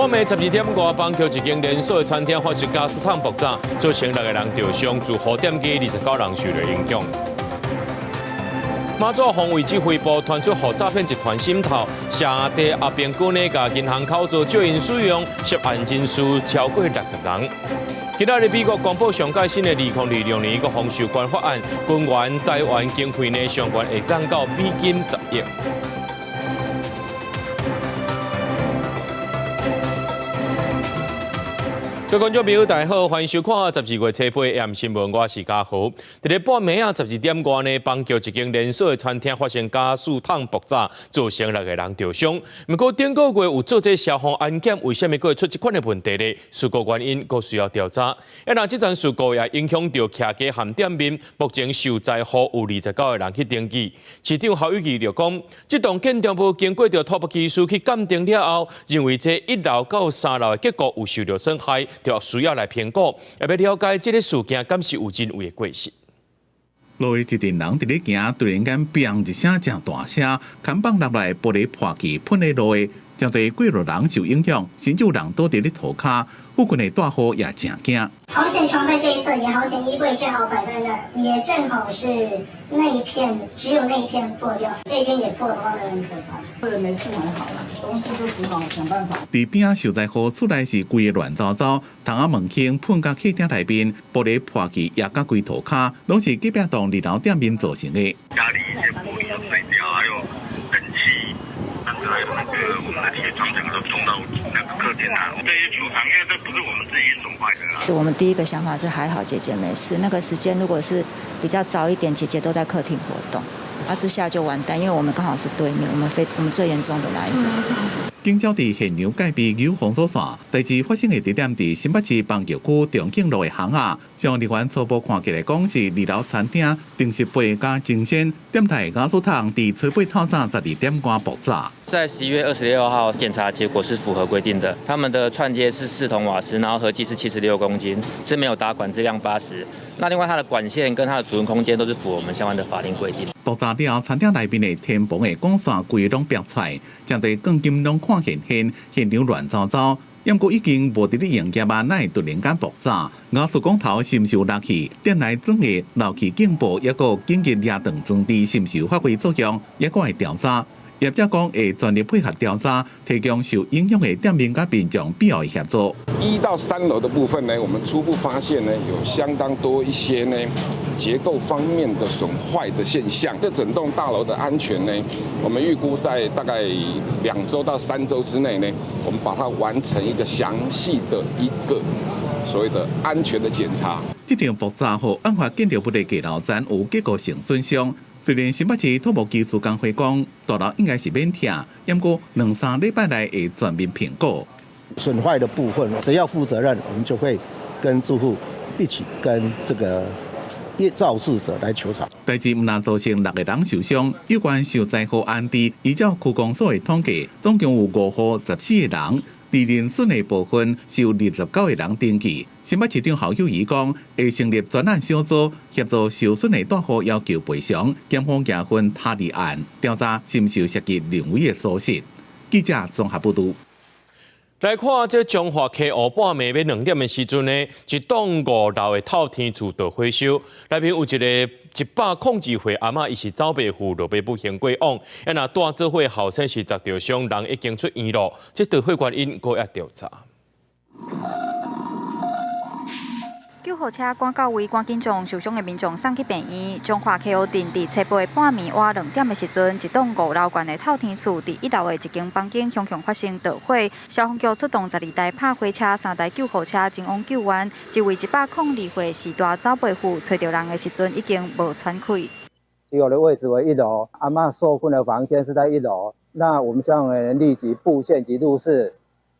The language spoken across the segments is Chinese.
半暝12点外，邦桥一间连锁的餐厅发生加速烫爆炸，造成6个人受伤，自5点几29人受到影响。马祖防卫指挥部传出互诈骗集团渗透，下地阿边区内甲银行口座借用使用，涉案人数超过60人。今仔日美国公布上届新的2026年个防守官法案，军援台湾经费呢上限会降到美金10亿。各位观众朋友，大家好，欢迎收看12月7日AM新闻，我是嘉豪。伫咧半暝12点外呢，邦桥一间连锁的餐厅发生加速烫爆炸，造成6个人受伤。不过顶个月有做这消防安检，为什么会出这款的问题呢？事故原因佫需要调查。那这场事故也影响到徛街咸店面，目前受灾户有29个人去登记。市长侯友宜就讲，这栋建筑物经过土木技术去鉴定了后，认为这1楼到3楼的结构有受到损害。就需要来评估，也要了解这个事件敢是有真伪的过失。路的一阵人伫咧行，突然间“砰”一声真大声，看板落来玻璃破去喷在路的，真侪过路人受影响，甚至有人倒伫咧涂骹，附近的大户也真惊。好险床在这一侧，也好险衣柜正好摆在那儿，也正好是那一片，只有那一片破掉，这边也破的话会很可怕。或者没事还好啦，东西就只好想办法。伫边仔受灾户出来是规个乱糟糟，窗仔门厅喷到客厅内面，玻璃破去也甲规涂骹，拢是隔壁栋2楼店面造成的。家里一些玻璃都碎掉，还有冷气，还有我们的铁窗整个都冲到那个客厅啊。这些储藏，因为这不是我们自己损坏的啦。我们第一个想法是还好姐姐没事，那个时间如果是比较早一点，姐姐都在客厅活动。之下就完蛋，因为我们刚好是对面，我们最严重的那一户。警消伫现场戒备有封锁线，代志发生的地点伫新北市邦桥区中景路的巷仔，将人员初步看起来讲是2楼餐厅定时杯加精鲜店台加速烫伫初八透早12点外爆炸。在11月26号检查结果是符合规定的，他们的串接是4桶瓦斯，然后合计是76公斤，是没有打管，质量80。那另外它的管线跟它的储存空间都是符合我们相关的法令规定。爆炸了，餐厅内面的天棚的管线规拢爆出来，真侪钢筋拢看现场乱糟糟。不过已经无伫咧营业啊，哪会突然间爆炸？雅树工头深受热气，店内装的漏气警报，也个紧急夜灯装置深受发挥作用，也个会调查。业者讲会全力配合调查，提供受影响的店面甲民众必要的协助。1到3楼的部分呢，我们初步发现呢，有相当多一些呢结构方面的损坏的现象。这整栋大楼的安全呢，我们预估在大概2周到3周之内呢，我们把它完成一个详细的一个所谓的安全的检查。这场爆炸后，案发建筑物的几楼层有结构性损伤。虽然新北市土木技术工会讲大楼应该是免拆，不过2-3礼拜内会全面评估。损坏的部分，谁要负责任，我们就会跟住户一起跟这个肇事者来求偿。代志唔但造成6个人受伤，有关受灾户案底，依照区公所的统计，总共有5户14个人。伫人损的部分是有29个人登记。新北市长侯友宜讲，会成立专案小组协助受损的大户要求赔偿，检方也分他立案调查是毋是涉及人为的疏失。记者综合报道。来看这中华溪湖半暝要2点的时阵呢，一栋5楼的透天厝着火烧，内面有一个102岁阿嬷，伊是走白户落尾不幸过往，那大做伙后生是砸着伤，人已经出院了，这着火原因搁要调查。救护车赶到位，赶紧将受伤的民众送去病院。中华溪湖镇伫7八半暝晚2点的时阵，一栋5楼高的透天厝伫1楼的一间房间熊熊发生着火，消防局出动12台拍火车、3台救护车前往救援。一位102岁时大走背户找到人的时阵，已经无喘气。起火的位置为1楼，阿嬷受困的房间是在1楼。那我们消防员立即布线及入室，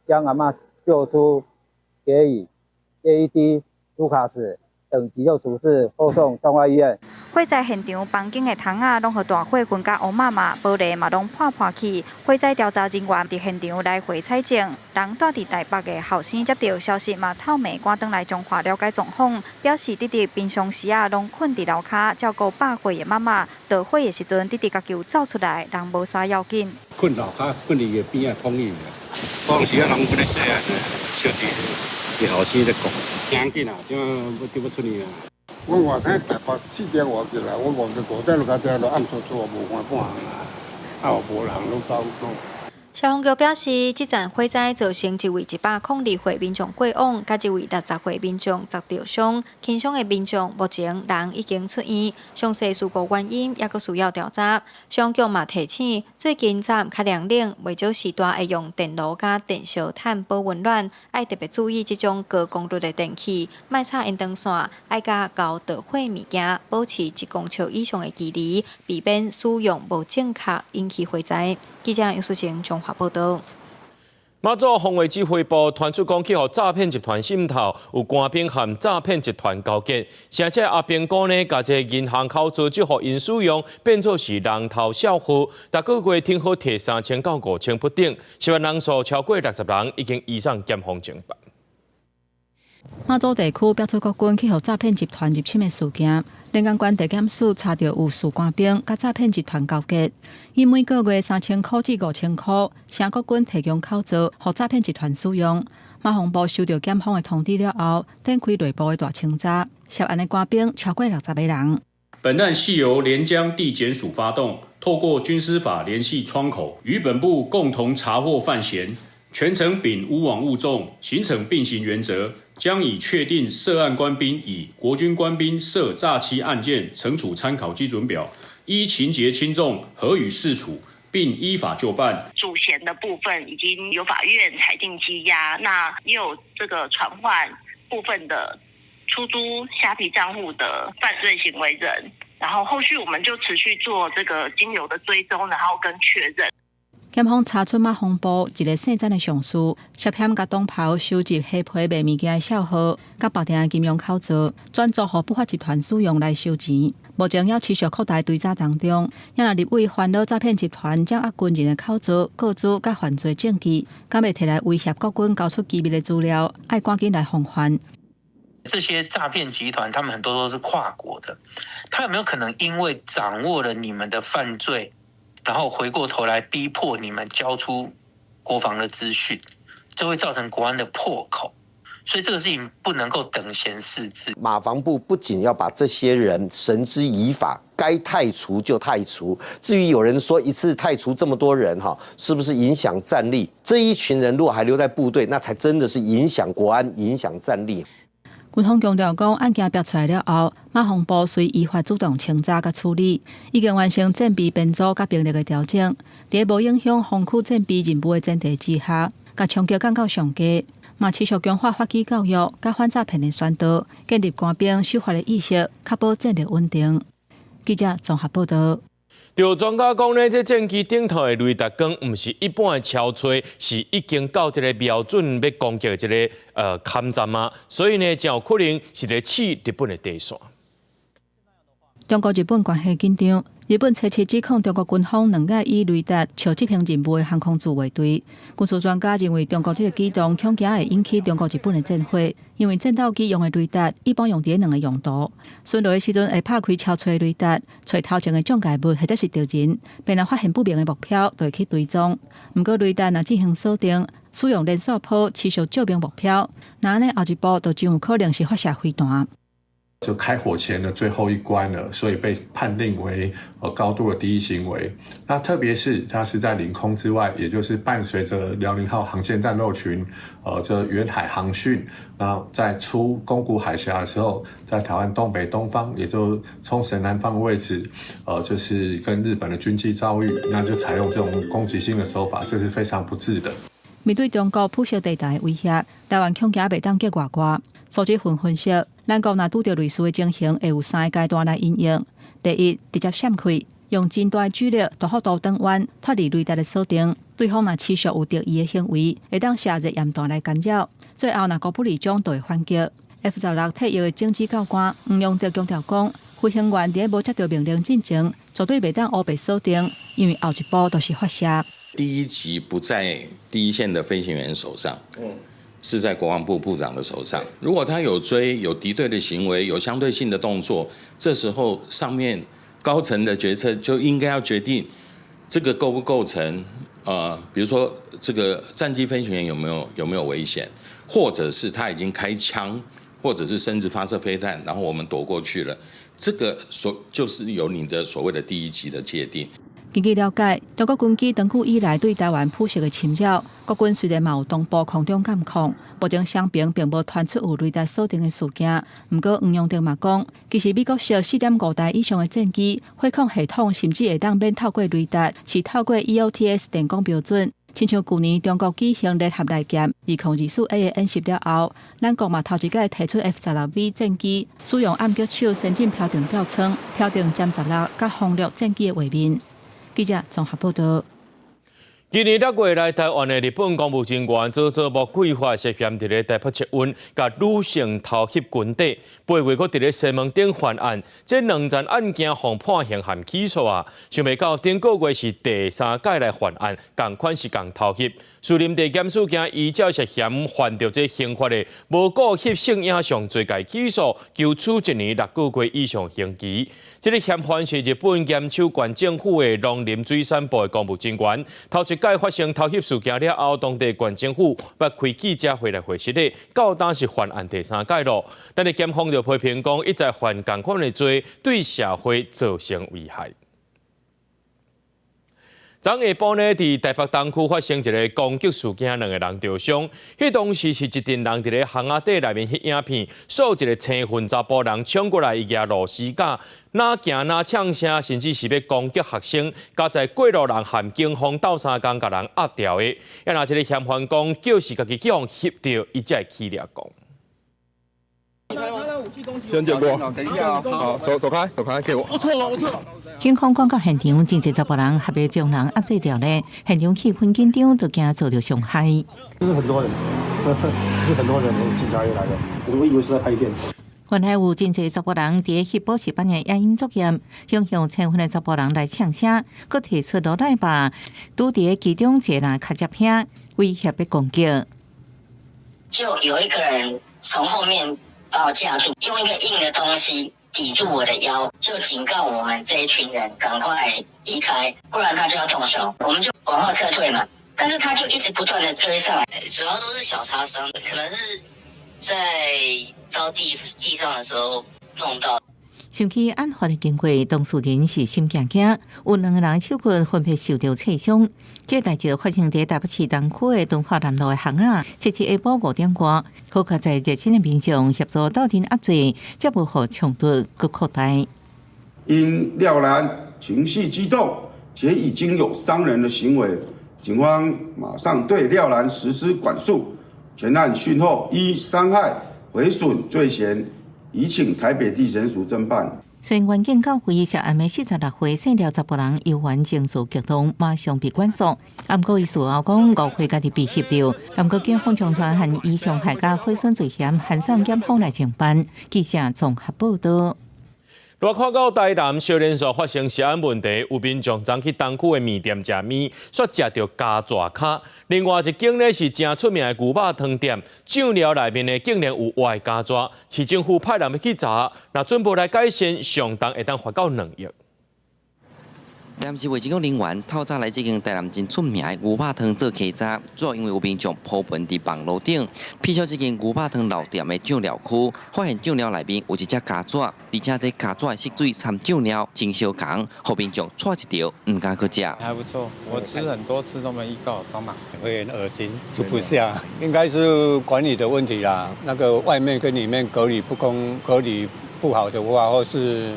将阿嬷救出，给予 AED。卢卡斯等急救处置，后送彰化医院。火灾现场房间的窗啊，拢互大火熏甲乌麻麻，玻璃嘛拢破破去。火灾调查人员伫现场来回采证，人住伫台北的后生接到消息嘛，透暝赶转来中华了解状况，表示弟弟平常时啊拢困伫楼骹照顾8岁的妈妈，着火的时阵弟弟家己走出来，人无啥要紧。困楼骹，困伫个边啊，通伊个。当时啊，人不咧说啊，小弟伫后生咧讲，要紧啊，怎要出去啊？我外省台北4点外起来，我望着5点就到遮，就暗搓搓，无看半行啊，啊无人拢走走。消防局表示，这场火灾造成一位102岁民众过往，甲一位60岁民众遭着伤，轻伤的民众目前人已经出院，详细事故原因也阁需要调查。消防局嘛提醒，最近早较凉冷，未少时段会用电炉甲电烧炭保温暖，爱特别注意这种高功率的电器，莫插烟灯线，爱甲高导火物件保持1公尺以上的距离，避免使用无正确引起火灾。记者杨淑成综合报道。马祖防卫指挥部传出讲，去互诈骗集团渗透，有官兵和诈骗集团交结，甚至阿兵哥呢，甲一个银行口座就互因使用，变作是人头小户，逐个月听好摕3000到5000不等，涉案人数超过60人，已经移送检方侦办。马祖地区标出国军去互诈骗集团入侵的事件，连江县地检署查到有4官兵甲诈骗集团交结，以每个月3000块至5000块，向国军提供口座，互诈骗集团使用。马防部收到检方的通知了后，展开内部的大清查，涉案的官兵超过60个人。本案系由连江地检署发动，透过军司法联系窗口，与本部共同查获犯嫌。全程秉勿枉勿纵、刑惩并行原则，将以确定涉案官兵以国军官兵涉诈欺案件惩处参考基准表，依情节轻重核予释处，并依法就办。主嫌的部分已经由法院裁定羁押，那也有这个传唤部分的出租虾皮账户的犯罪行为人，然后后续我们就持续做这个金流的追踪，然后跟确认。检方查出马防部一个姓詹的上司，涉嫌甲东跑收集黑皮卖物件的小号，甲白店的金融口座，转租予不法集团使用来收钱。目前要持续扩大追查当中，也若立委烦恼诈骗集团掌握军人的口座、个资甲犯罪证据，敢袂摕来威胁国军交出机密的资料，爱赶紧来防范。这些诈骗集团，他们很多都是跨国的，他有没有可能因为掌握了你们的犯罪？然后回过头来逼迫你们交出国防的资讯，这会造成国安的破口，所以这个事情不能够等闲视之。马防部不仅要把这些人绳之以法，该汰除就汰除。至于有人说一次汰除这么多人是不是影响战力？这一群人如果还留在部队，那才真的是影响国安、影响战力。军方强调讲，案件爆出来了后，马防部随依法主动清查甲处理，已经完成战备编组甲兵力的调整，在无影响防区战备任务的前提之下，甲冲击降到上低，嘛持续强化法纪教育甲反诈骗的宣导，建立官兵守法的意识，确保战力稳定。记者综合报道。有专家讲呢，这战机顶头的雷达光唔是一般的超吹，是已经到这个瞄准要攻击的这个勘站啊，所以呢，真有可能是来试日本的地线。中国日本关系紧张，日本初次指控中国军方2架以雷达超执行任务的航空自卫队。军事专家认为，中国这个举动恐惊会引起中国日本的战火，因为战斗机用的雷达一般用伫2个用途。巡逻的时阵会拍开超吹雷达，找头前的障碍物或者是敌人，便若发现不明的目标，就会去追踪。不过雷达若进行锁定，使用连续炮持续照明目标，那安尼后一步就真有可能是发射飞弹。就开火前的最后一关了，所以被判定为高度的敌意行为。那特别是它是在领空之外，也就是伴随着辽宁号航线战斗群，这远海航训，然后在出宫古海峡的时候，在台湾东北东方，也就冲绳南方的位置，就是跟日本的军机遭遇，那就采用这种攻击性的手法，这是非常不智的。面对中国铺设地带的威胁，台湾恐惊袂当结外挂。组织分析，咱国若拄到类似的情形，会有3个阶段来应用。第一，直接闪开，用真大的距离、大幅度转弯，脱离雷达的锁定。对方若持续有敌意的行为，会当射热焰弹来干扰。最后若果不理中，就会反击。F-16退役的政治教官黄永德强调讲，飞行员在无接到命令进前，绝对袂当乌白锁定，因为后一步都是发射。第一击不在第一线的飞行员手上，是在国防部部长的手上。如果他有追、有敌对的行为、有相对性的动作，这时候上面高层的决策就应该要决定这个构不构成比如说这个战机飞行员有没有危险，或者是他已经开枪，或者是甚至发射飞弹，然后我们躲过去了，这个就是有你的所谓的第一级的界定。根据了解，中国军机长久以来对台湾普设的侵扰，国军虽然嘛有同步空中监控，目前双边并无传出有雷达锁定的事件。不过黄永德嘛讲，其实美国设4.5台以上的战机，火控系统甚至会当免透过雷达，是透过 EOTS 电光标准。亲像去年中国举行联合来舰202A 的演习了后，咱国嘛头一届提出 F-16V 战机，使用暗角手先进标定吊舱，标定歼16甲轰六战机的画面。记者综合报道。今年6月来台湾的日本公务人员遭无规划涉嫌伫咧台北测温，甲女性偷袭军邸，8月佫伫咧西门町犯案，这2件案件互判刑含起诉啊。想袂到顶个月是第3届来犯案，同款是共偷袭。士林地检署惊依照涉嫌犯着这刑法的无故袭性影像罪介起诉，求处1年6个月以上刑期。这个嫌犯是日本岩手县政府的农林水产部的公务人员，头一届发生偷袭事件了后，当地县政府捌开记者会来回实的，到当是犯案第3届咯。但是检方就批评讲，一再犯同款的罪，对社会造成危害。昨下晡呢，伫台北东区发生一个攻击事件，2个人受伤。迄当时是一群人伫咧巷仔底内面翕影片，数一个青训查甫人冲过来，伊举螺丝架，哪行哪呛声，甚至是要攻击学生。加在过路人和警方斗相共，甲人压掉的。要拿这个嫌犯讲，就是家己去互翕到，伊才会起来讲。先见过，等一下，好，走开，给我。我错了。警方赶到现场，真侪查甫人合约将人压制掉咧，现场气氛紧张，都惊遭到伤害。就是很多人，是很多人，警察也来了，我以为是在拍片。原来有真侪查甫人伫翕补习班的野营作业，向青训的查甫人来呛声，佮提出罗赖吧，拄伫其中一人卡接片，威胁要攻击。就有一个人从后面把我架住，用一个硬的东西抵住我的腰，就警告我们这一群人赶快离开，不然他就要动手。我们就往后撤退嘛，但是他就一直不断的追上来，主要都是小擦伤，可能是在到地上的时候弄到。想起案发的经过，当事人是心惊惊，有2个人手骨分别受到刺伤。这代志发生在台北市东区的敦化南路的巷仔，17下晡5点多，好在在热心的民众协助斗阵压制，才无互冲突搁扩大。因廖兰情绪激动且已经有伤人的行为，警方马上对廖兰实施管束，全案讯后依伤害、毁损罪嫌，移请台北地检署侦办。虽然原警到回涉案的46岁姓廖查甫人由原情绪激动，马上被管束。不过伊事后讲误会家己被挟掉，不过警方将传和以伤害加毁损罪嫌函送检方来侦办。记者综合报道。若看到台南少年所发生食安问题，有民众昨去东区的面店食面，却食到加蛇卡。另外一间呢是正出名的牛肉汤店，酱料内面呢竟然有活加蛇，市政府派人要去查，若准备来改善，上当会当罚到2亿。但是为这个人员透早来这间台南真出名的牛肉汤做客早，主要因为有民众普遍伫网络顶批销这间牛肉汤老店的酱料区，发现酱料内面有一只加蛇，而且这加蛇的色水掺酱料真相同，后民众错一条唔敢去食。还不错，我吃很多次都没遇到长满，会很恶心，吃不下，应该是管理的问题啦。那个外面跟里面隔离不好的话，或是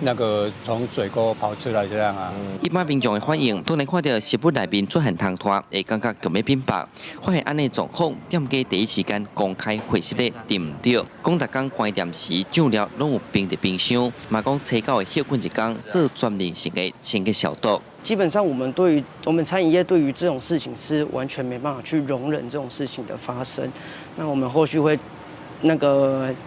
那个从水沟跑出来这样啊。一般民众的反应，当然看到食物内面出现汤团，会感觉强要变白。发现安尼状况，店家第一时间公开会实的对唔对，讲逐工关店时酱料拢有冰在冰箱，嘛讲初九的休困一天做专门性的清洁消毒。基本上，我们餐饮业对于这种事情是完全没办法去容忍这种事情的发生。那我们后续会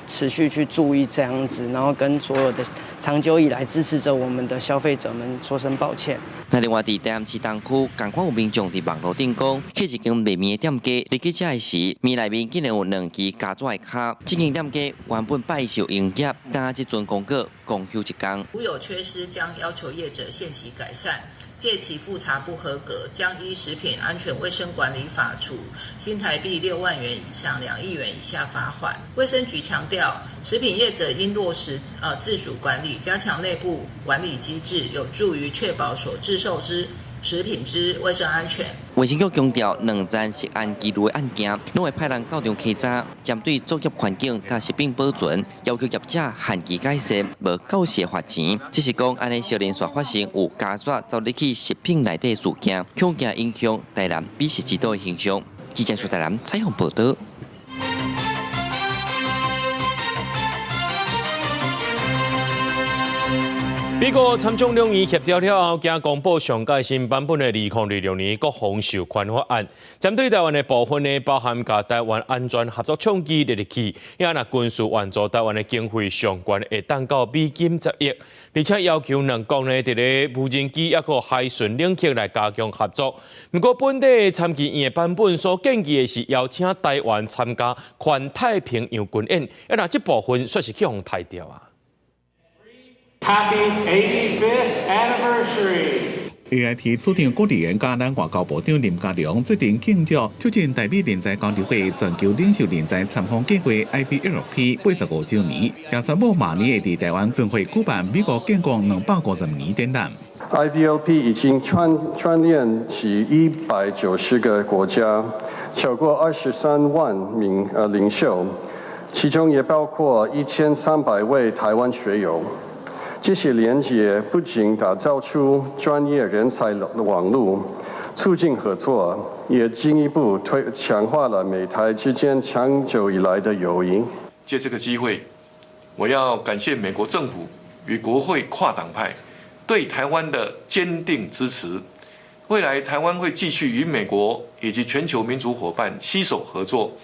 持续去注意这样子，然后跟所有的长久以来支持着我们的消费者们说声抱歉。那另外，伫台南市东区，同款有民众伫网络顶讲，去一间卖面的店家，入去食的时，面内面竟然有2支加纸的卡。这间店家原本拜受营业，但这阵公告公休1天。如有缺失，将要求业者限期改善。借其复查不合格，将依食品安全卫生管理法处新台币6万元以上2亿元以下罚款。卫生局强调，食品业者应落实自主管理，加强内部管理机制，有助于确保所制售之食品之卫生安全。卫生局强调，2件食安记录的案件，拢会派人到场稽查，针对作业环境甲食品保存，要求业者限期改善，无够时罚钱。只是讲，安尼小连续发生有加纸走入去食品内底事件，恐惊影响台南美食之都的形象。记者苏台南采访报道。美国参众两院协调了后，将公布上届新版本的2026年国防授权法案。针对台湾的部分呢，包含甲台湾安全合作倡议列入去，也若军事援助台湾的经费上悬会达到美金10亿，而且要求两国呢伫咧无人机也个海巡领域来加强合作。不过本地参议院的版本所建议的是邀請台灣參加環太平洋軍演，也若這部分說是去互汰掉啊。Happy 85th anniversary! AIT 处长郭立言甲咱外交部长林佳龙决定庆祝促进台美人才交流会全球领袖人才参访计划 IBLP 85周年，也宣布明年会伫台湾准会举办美国建国250年展览。IBLP 已经串联起190个国家，超过23万名领袖，其中也包括1300位台湾学友。这些连结不仅打造出专业人才的网络，促进合作，也进一步强化了美台之间长久以来的友谊。借这个机会，我要感谢美国政府与国会跨党派对台湾的坚定支持。未来台湾会继续与美国以及全球民主伙伴携手合作，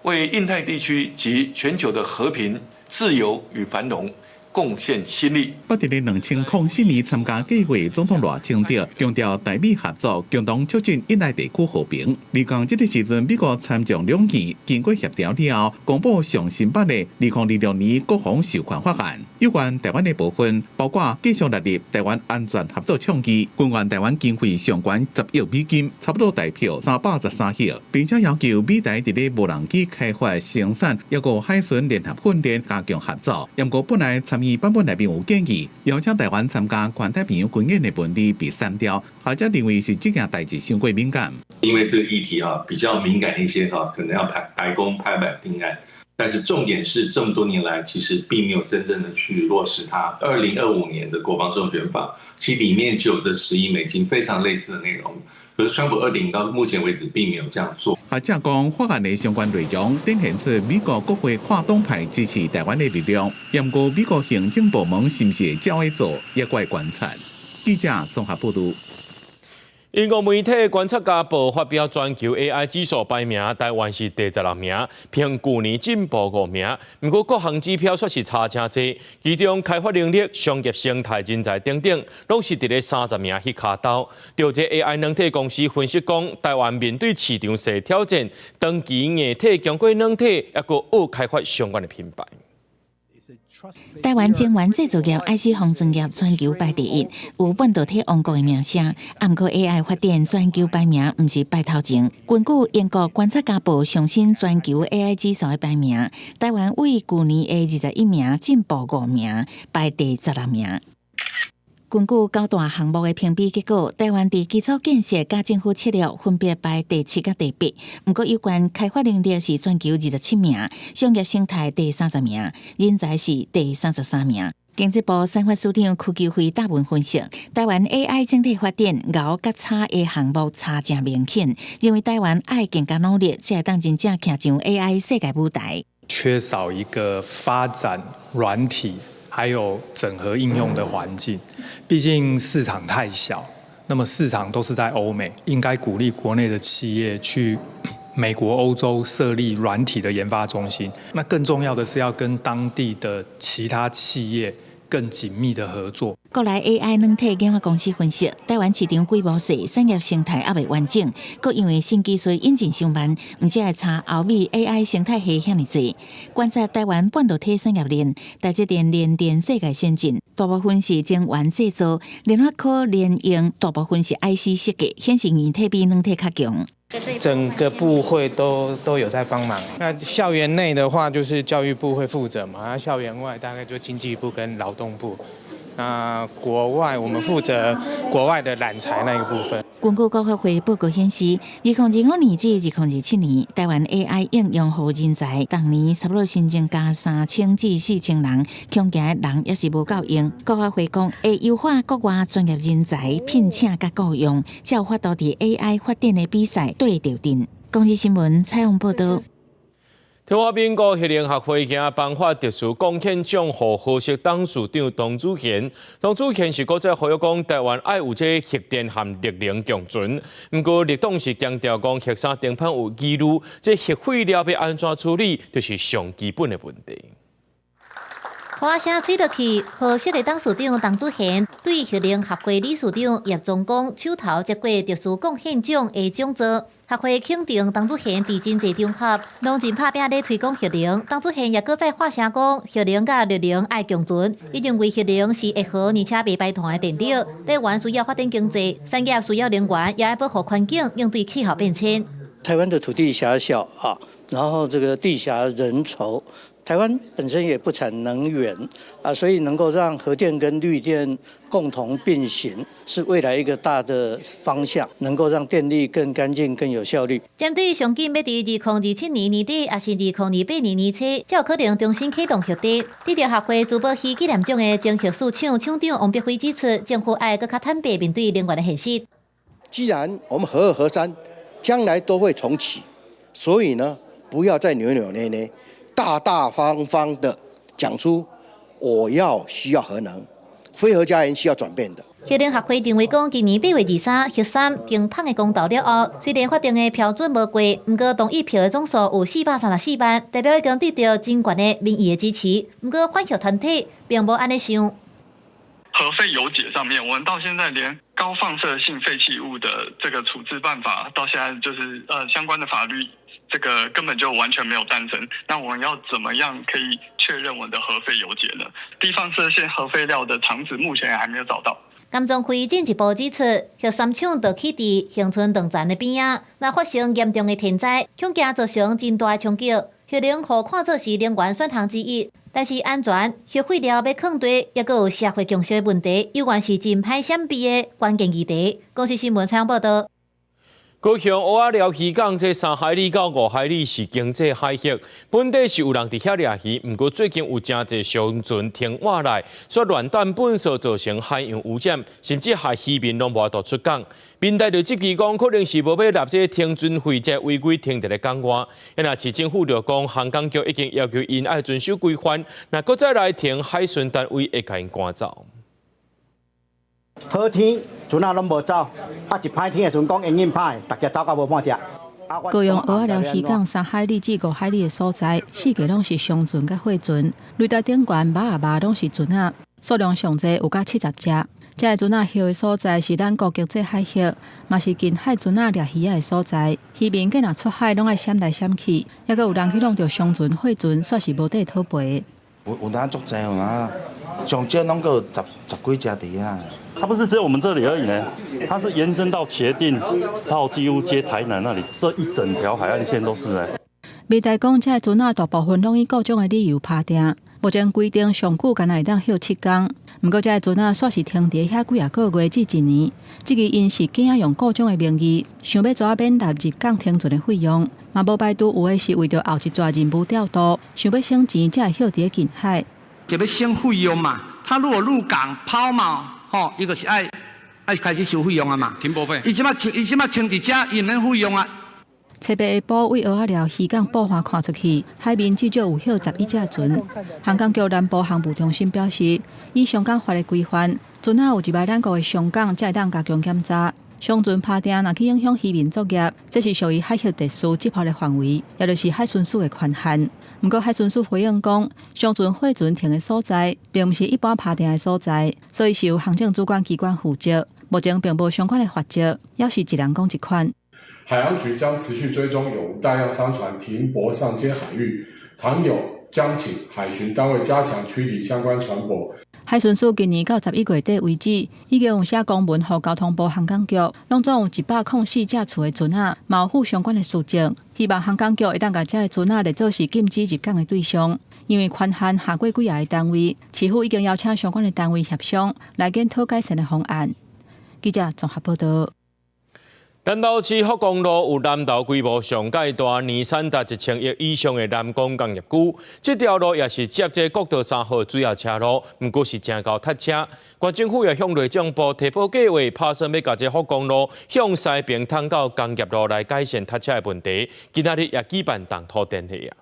为印太地区及全球的和平、自由与繁荣贡献心力。我伫咧2004年参加计划总统赖清德强调台美合作，共同促进印太地区和平。而讲这个时阵，美国参众两院经过协调了后，公布上新版的2026年国防授权法案。有关台湾的部分，包括继续纳入台湾安全合作倡议，军援台湾经费上悬10亿美金，差不多代票313亿，并且要求美台伫咧无人机开发、生产，抑个海巡联合训练加强合作。不过本来参议版本内面有建议，邀请台湾参加环太平洋军演的问题被删掉，或者认为是这件代志太过敏感。因为这个议题比较敏感一些可能要白宫拍板定案。但是重点是，这么多年来，其实并没有真正的去落实它。2025年的国防授权法，其里面就有这10亿美金非常类似的内容。可是川普20到目前为止并没有这样做。或者讲法案的相关内容，展现出美国国会跨党派支持台湾的力量。不过美国行政部门是不是照会做，也怪观察。记者综合报道。英国媒体观察家报发表全球 AI 指数排名，台湾是第16名，平去年进步5名。不过各项指标却是差真多，其中开发能力、商业生态、人才等等，拢是伫咧30名迄卡刀。就这 AI 软体公司分析讲，台湾面对市场小挑战，长期硬体强过软体，也个有开发相关的品牌。台湾晶圆制造业、IC 封装业全球排第一，有半导体王国的名声。不过 AI 发展全球排名不是排头前。根据英国观察家报上新全球 AI 指数的排名，台湾为去年的21名进步5名，排第16名。根据9大项目的评比结果，台湾伫基础建设甲政府策略分别排第7甲第8。不过有关开发能力是全球27名，商业生态第30名，人才是第33名。经济部产发署长柯基辉答问分析，台湾 AI 整体发展牛甲差的项目差真明显，认为台湾爱更加努力，才会当真正徛上 AI 世界舞台。缺少一个发展软体还有整合应用的环境，毕竟市场太小，那么市场都是在欧美，应该鼓励国内的企业去美国、欧洲设立软体的研发中心。那更重要的是要跟当地的其他企业更紧密的合作。国内 AI 软体研发公司分析，台湾市场规模小，产业生态还未完整，搁因为新技术引进上慢，唔只系差欧美 AI 生态系遐尼济。观察台湾半导体产业链，台积电联电世界先进，大部分是晶圆制造，联发科联用大部分是 IC 设计，显示硬体比软体较强。整个部会都有在帮忙。那校园内的话，就是教育部会负责嘛；那校园外大概就经济部跟劳动部。那国外我们负责国外的揽才那个部分。根据国发会报告显示，2025年至2027年，台湾 AI 应用户人才，当年差不多新增加3000至4000人，恐惊人也是无够用。国发会讲，会优化国外专业人才聘请甲雇用，才有法度伫 AI 发展的比赛对着阵。公司新闻采访报道。台湾民国学龄学会今颁发特殊贡献奖予核适董事长董祖贤。董祖贤是搁再呼吁讲，台湾爱有这核电和力量共存。不过，立董是强调讲，核三定判有记录，这核废料要安怎处理，就是上基本的问题。花声吹落去，核适的董事长董祖贤对学龄学会理事长叶宗光手头接过特殊贡献奖的奖座。学会肯定董祖贤伫真济场合拢真拍拼咧推广学龄。董祖贤也搁再发声讲，学龄甲力量爱共存。伊认为学龄是会好而且袂排团的电力。台湾需要发展经济，产业需要能源，也要保护环境，应对气候变迁。台湾的土地狭小啊，然后这个地狭人稠。台湾本身也不产能源啊，所以能够让核电跟绿电共同并行，是未来一个大的方向，能够让电力更干净、更有效率。针对上紧要伫2027年年底，也是2028年年初，才有可能重新启动核电。得到学会珠宝系纪念奖的前核市厂厂长王碧辉指出，政府爱更加坦白面对能源的现实。既然我们核2、核3将来都会重启，所以呢，不要再扭扭捏捏。大大方方的讲出，我需要核能，非核家园需要转变的。学龄学会认为讲，今年8月23核3停判的公投了后，虽然法定的标准无过，不过同意票的总数有434万，代表已经得到真悬的民意的支持。不过反核团体并无安尼想。核废有解上面，我们到现在连高放射性废弃物的这个处置办法，到现在就是相关的法律。这个根本就完全没有诞生，那我们要怎么样可以确认我们的核废有解呢？低放射线核废料的厂址目前也还没有找到。甘总会进一步指出，核三厂就起伫恒春断层的边仔，若发生严重的天灾，恐惊造成真大的冲击。核能互看作是能源选项之一，但是安全、核废料要抗对，也佫有社会共识的问题，有关是真歹闪避的关键议题。公司新闻采访报道。高雄蚵仔寮渔港这3海里到5海里是经济海域，本地是有人伫遐掠鱼，不过最近有真侪商船停wat来，说乱弹本所造成海洋污染，甚至害渔民拢无法度出港。民代就质疑讲，可能是无要纳这停船费，这违规停伫咧港外。那市政府就讲，航港局已经要求因爱遵守规范，那搁再来停海巡单位会甲因赶走。好天船仔拢无走，一歹天的时阵讲营运歹，大家走到无半只。高雄蚵仔寮渔港3海里至5海里的所在，四界拢是商船甲货船，雷达顶悬码拢是船仔，数量上济有甲70只。这个船仔休的所在是咱国经济海域，嘛是近海船仔掠鱼的所在。渔民计若出海拢爱闪来闪去，也阁有人去弄着商船、货船，煞是无地讨赔。有哪足济有哪，上少拢有十几只伫啊。它不是只有我们这里而已呢，它是延伸到茄萣，到几乎接台南那里，这一整条海岸线都是呢。未代讲，这船仔大部分拢以各种的理由拍定，目前规定上久敢若会当休7天。不过，这船仔煞是停伫遐几啊个月至1年，即个因是竟用各种的名义，想要抓免纳入港停船的费用，嘛无排除有的是为着后一抓任务调度，想要省钱才会休伫近海。就要省费用嘛，他如果入港抛锚。伊就是爱开始收费用啊嘛，停泊费。伊即马清伫遮，伊免费用啊。七八下晡为蚵仔寮渔港布花看出去，海面至少有休11只船。航港局南部航务中心表示，以上港法的规范，船仔有入来咱国的上港才会当加强检查。上船拍定若去影响渔民作业，这是属于海峡特殊执法的范围，也就是海巡署的权限。不过海巡署回应讲，上船货船停的所在，并不是一般拍定的所在，所以是由行政主管机关负责。目前并无相关的罚则，要是一人讲一款。海洋局将持续追踪有无大量商船停泊上街海域，倘有，将请海巡单位加强驱离相关船舶。海巡署今年到11月底为止，已经有写公文予交通部航港局，拢总有104架厝的船仔，有负相关的事情。希望航港局会当甲这个船仔列做是禁止入港的对象，因为权限下过几个单位，市府已经邀请相关的单位协商来检讨改善的方案。记者综合报道。港岛市福光路有南投规模上界大、年产达1000亿以上的南港工业区，这条路也是接这国道3号主要车路，不过是正高塞车。县政府也向内政部提报计划，打算要把这福光路向西边通到工业路来改善塞车的问题。今仔日也举办动土典礼啊。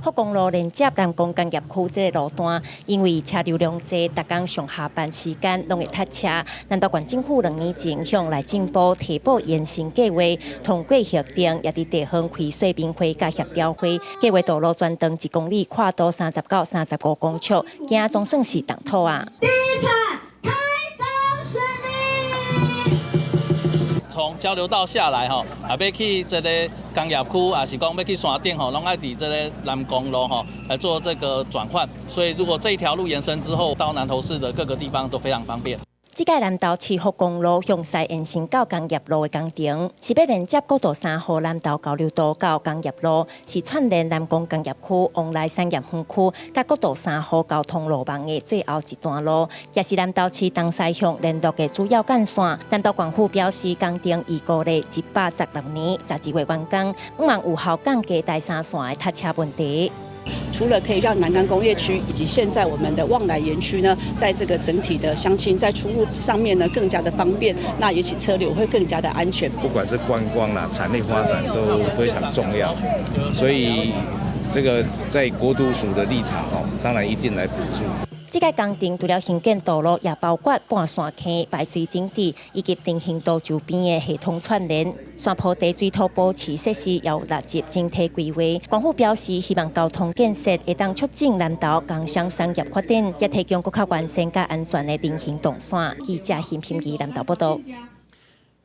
福光路连接南港工业区这个路段，因为车流量多，逐工上下班时间拢会塞车。南投县政府2年前向内政部提报延伸计划，通过协定也伫地方开说明会甲协调会，计划道路全长1公里，跨度30到35公尺，今总算是动土啊！第一场开动顺利。从交流道下来吼，啊要去这个工业区，啊是讲要去山顶吼，拢爱伫这个南港路吼来做这个转换。所以如果这一条路延伸之后，到南投市的各个地方都非常方便。这个南投市福光路向西延伸到工业路的工程，是要连接国道3号南投交流道到工业路，是串联南港工业区、往来产业园区，甲国道3号交通路网的最后一段路，也是南投市东西向联络的主要干线。南投县府表示，工程预估咧116年12月完工，希望有效降低第3线的塞车问题。除了可以让南港工业区以及现在我们的望来园区呢，在这个整体的乡亲在出入上面呢更加的方便，那也许车流会更加的安全。不管是观光啦、产业发展都非常重要，所以这个在国都署的立场当然一定来补助。这个工程除了兴建道路，也包括半山坑、排水整治以及定兴道周边的系统串联。山坡地水土保持设施也有纳入整体规划。县府表示，希望交通建设会当促进南投工商产业发展，也提供更较完善甲安全的人行动线。记者辛平仪南投报道。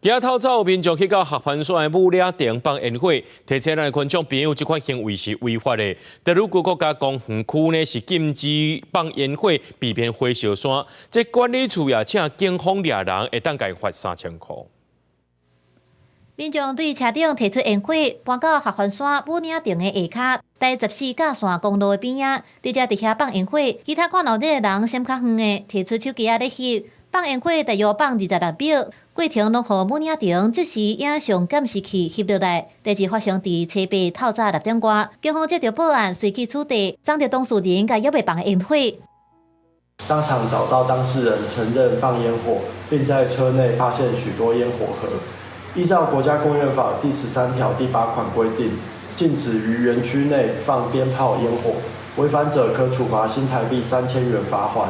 今仔透早有民众去到合欢山的武岭顶放烟火，提醒咱的群众朋友，这款行为是违法的。德鲁固国家公园区呢是禁止放烟火，避免火烧山。这管理处也请警方抓人，会当该罚3000块。民众对车顶提出烟火，搬到合欢山武岭顶的下骹，第14架线公路的边仔，直接伫遐放烟火。其他看到的人闪较远的，提出手机仔咧翕。放烟火大约放26秒，过程拢互武岭顶即时影像监视器翕落来。地址发生伫初八透早6点外，警方接到报案，随去处理，找到当事人甲要被放烟火。当场找到当事人承认放烟火，并在车内发现许多烟火盒。依照国家公园法第13条第8款规定，禁止于园区内放鞭炮、烟火，违反者可处罚新台币3000元罚锾。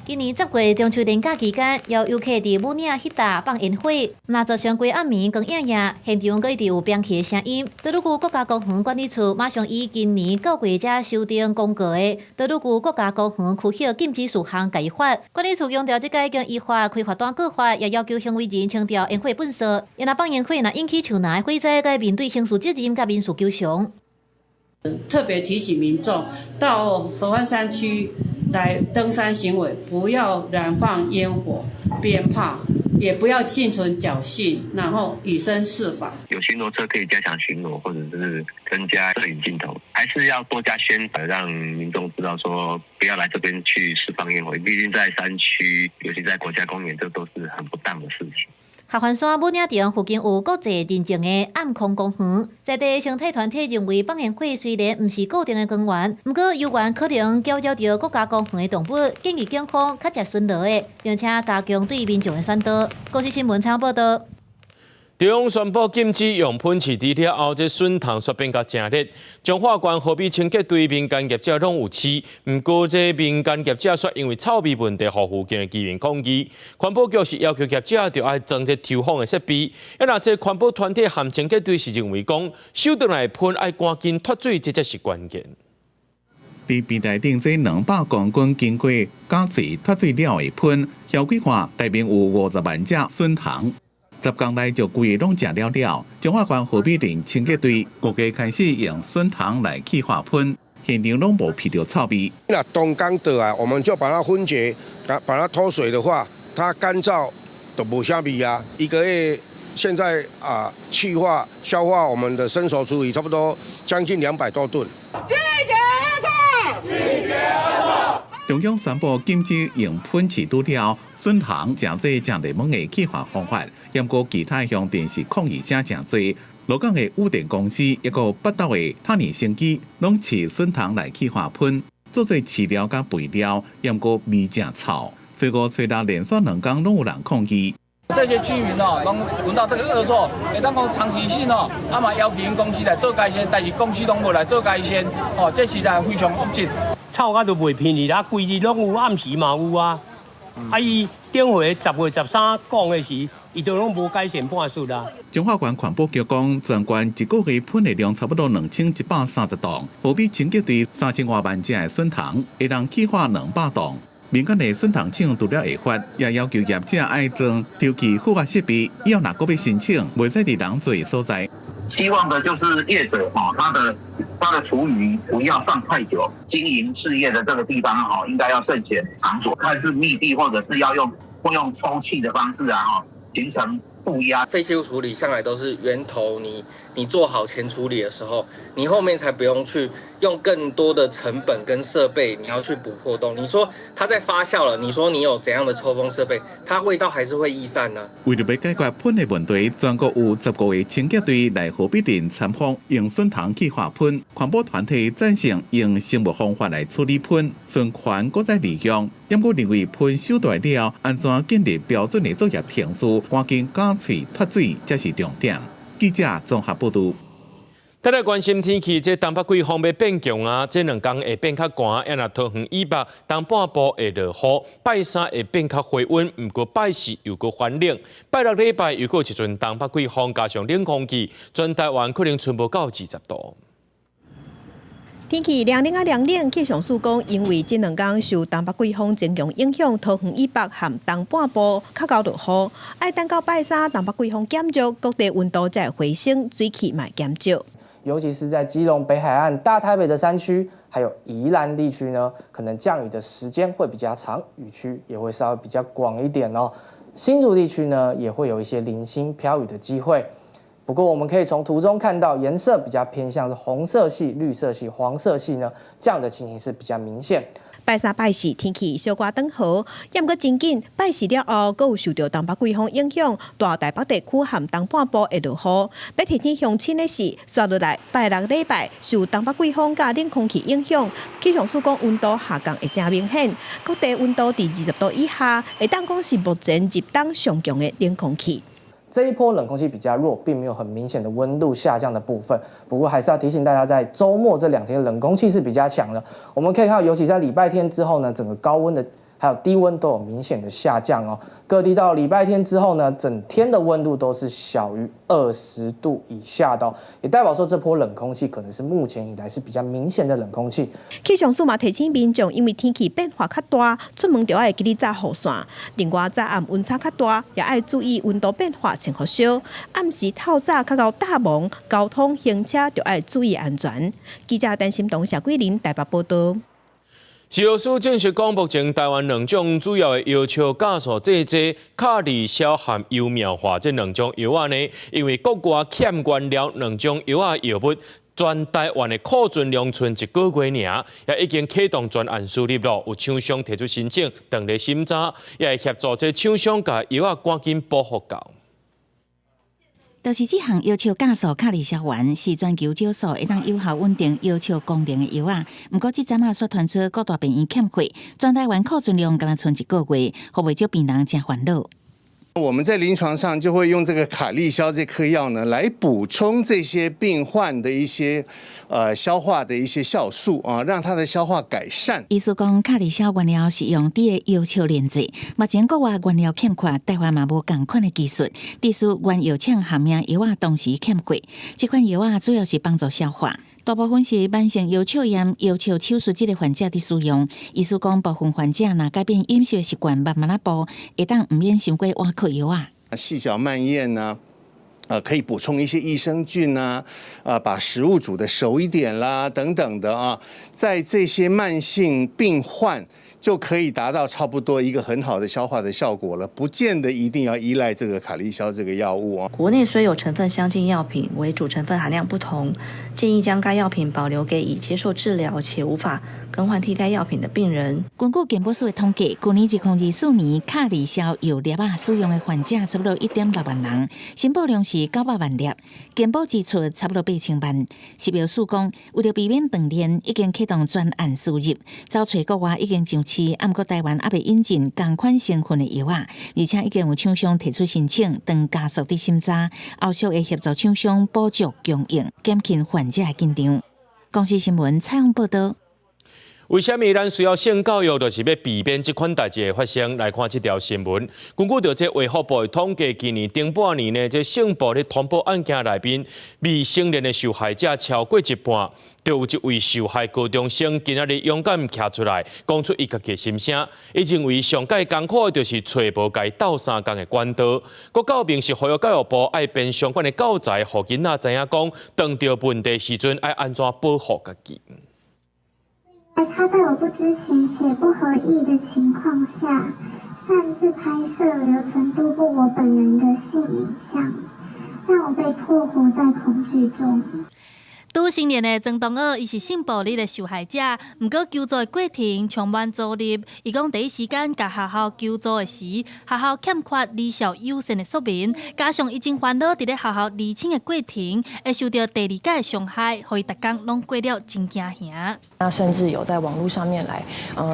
今年10月中秋连假期间，有游客伫武岭迄搭放烟火，那造成规暗暝光影影，现场阁一直有兵器的声音。德鲁固国家公园管理处马上以今年9月才修订公告的《德鲁固国家公园区域禁止事项改法》。管理处强调，这个已经依法开罚单告发，也要求行为人清掉烟火本色。因若放烟火，若引起树难火灾，该面对刑事责任甲民事求偿。特别提醒民众到合欢山区来登山行为，不要燃放烟火、鞭炮，也不要心存侥幸，然后以身试法。有巡逻车可以加强巡逻，或者是增加摄影镜头，还是要多加宣传，让民众知道说不要来这边去释放烟火。毕竟在山区，尤其在国家公园，这都是很不当的事情。合欢山武岭顶附近有国际认证的暗空公园，在地生态团体认为放烟火虽然不是固定的光源，不过游玩可能搅扰到国家公园的动物，建议警方较加巡逻的，并且加强对民众的宣导。国际新闻参报道。中央宣布禁止用喷气除了后，这损虫煞变甲正烈。彰化县河滨清洁队民间业者拢有饲，不过这民间业者却因为臭味问题，互附近的居民抗议。环保局是要求业者着爱装这抽风的设备。那这环保团体和清洁队是认为讲，收倒来喷爱赶紧脱水，这才是关键。伫平台顶这200公斤经过加水脱水了的喷，效果看内面有50万只笋虫。10天内就规个拢食了了。彰化县河滨林清洁队国家开始用笋虫来去化喷，现场拢无闻到臭味。那冬干的啊，我们就把它分解，把它脱水的话，它干燥都无啥味啊。1个月现在气化消化我们的生熟处理，差不多将近200多吨。中央宣布禁止用喷气除了笋虫真济真热门的去化方法，不过其他乡镇是抗议声真济。鹿港的污电公司一个北斗的塔尼生机，拢饲笋虫来去化喷，做做饲料甲肥料，不过味真臭。最5、最6连续2天拢有人抗议。这些居民拢闻到这个恶臭，当讲长期性嘛要求公司来做改善，但是公司拢无来做改善，这实在非常恶质。臭甲都袂便宜啦，规日拢有，暗时嘛有啊。伊顶回10月13讲的是，伊都拢无改善半数啦。彰化县环保局讲，全县1个月喷的量差不多2130吨，河滨清洁队3000多万只的笋虫，会当去化200吨。民间的笋虫厂除了会发，也要求业者爱装抽气护发设备，以后若阁要申请，袂使伫人多的所在。希望的就是业者他的厨余不要放太久，经营事业的这个地方应该要慎选场所，看是密闭或者是要用抽气的方式形成负压。废弃物处理向来都是源头，你做好前处理的时候，你后面才不用去用更多的成本跟设备，你要去补破洞。你说它在发酵了，你说你有怎样的抽风设备，它味道还是会逸散呢？为了要解决喷的问题，全国有10个的清洁队来河滨林参访，用笋虫去化喷。环保团体赞成用生物方法来处理喷，循环搁再利用。不过认为喷收大了，安怎建立标准的作业程序，赶紧加水脱水才是重点。记者综合报道。再来关心天气，这东北季风要变强啊！这2天会变较寒，也若桃园以北东半部会落雨。拜3会变较回温，不过拜4又搁反冷。拜6礼拜又搁一阵东北季风加上冷空气，全台湾可能春无到20度。天气凉冷啊凉冷，气象署讲，因为这2天受东北季风增强影响，桃园以北和东半部较高落雨。爱等到拜3，东北季风减弱，各地温度才会回升，水汽嘛减少。尤其是在基隆北海岸、大台北的山区，还有宜兰地区呢，可能降雨的时间会比较长，雨区也会稍微比较广一点哦。新竹地区呢，也会有一些零星飘雨的机会。不过，我们可以从图中看到，颜色比较偏向是红色系、绿色系、黄色系呢，这样的情形是比较明显。拜3、拜4天气小可转好，也毋过真紧。拜4了后，阁有受到东北季风影响，大台北地区和东半部会落雨。要提醒乡亲的是，刷落来拜6礼拜受东北季风甲冷空气影响，气象署讲温度下降会真明显，各地温度伫20度以下，会当讲是目前入冬上强的冷空气。这一波冷空气比较弱，并没有很明显的温度下降的部分。不过还是要提醒大家，在周末这2天冷空气是比较强的。我们可以看到，尤其在礼拜天之后呢，整个高温的还有低温都有明显的下降哦。各地到礼拜天之后呢，整天的温度都是小于20度以下的哦，也代表说这波冷空气可能是目前以来是比较明显的冷空气。气象署嘛提醒民众，因为天气变化较大，出门就要记得扎雨伞。另外，早暗温差较大，也要注意温度变化穿雨小。暗时透早较到大雾，交通行车就要注意安全。记者陈心彤、谢桂林台北报道。气象署证实讲，目前台湾2种主要的药草假所制剂卡利消和优苗化这2种药物呢，因为国外欠原料2种药物药物，全台湾的库存量剩1个月尔，也已经启动专案输入了，有厂商提出申请，等咧审查，也会协助这厂商甲药物赶紧补货到。就是这项药草假素卡利消丸是全球少数会当有效稳定药草功能的药啊。不过，这阵啊所传出各大病院欠货，全台湾库存量敢若剩1个月，互袂少病人真烦恼。我们在临床上就会用这个卡利肖这颗药呢，来补充这些病患的一些消化的一些酵素啊，让它的消化改善。医师讲，卡利肖原料是用低的药草炼制，目前国外原料欠缺，台湾嘛无同款的技术，致使原药厂含名药啊同时欠缺。这款药啊主要是帮助消化。大部分是慢性腰鞘炎、腰鞘手术这个患者的使用。医师讲，部分患者若改变饮食的习惯，慢慢啊步，会当唔免伤过换颗药啊。细嚼慢咽呢，可以补充一些益生菌啊，把食物煮得熟一点啦，等等的啊，在这些慢性病患。就可以达到差不多一个很好的消化的效果了，不见得一定要依赖这个卡利肖这个药物哦。国内虽有成分相近药品，为主成分含量不同，建议将该药品保留给已接受治疗且无法更换替代药品的病人。根据健保署的统计，去年2024年卡利肖药粒啊使用的患者差不多1.6万人，申报量是900万粒，健保支出差不多8000万。食药署讲，为了避免长年，已经启动专案输入，找找国外已经上市，不过台湾还未引进同款成分的药啊，而且已经有厂商提出申请，等加速的审查，后续会协助厂商补足供应，减轻患者的紧张。公司新闻采访报道。为什么咱需要性教育，就是要避免这款代志的发生？来看这条新闻。根据这卫福部的统计，今年顶半年呢，这性暴力通报案件内面，未成年的受害者超过一半。就有一位受害高中生今仔日勇敢站出来，讲出伊家己的心声。伊认为上界艰苦的就是找无该斗相共的管道。国教明是呼吁教育部爱编相关的教材，互囡仔知影讲，当到问题时阵爱安怎保护家己。他在我不知情且不合意的情况下，擅自拍摄流程度过我本人的性影像，让我被迫活在恐惧中。拄成年的曾东二，伊是性暴力的受害者，不过求助的过程充满阻力。伊讲第一时间甲学校求助的时，学校欠缺理小友善的说明，加上伊真烦恼，伫咧学校厘清的过程，会受到第二届的伤害，互伊逐工拢过了真惊吓。那甚至有在网络上面来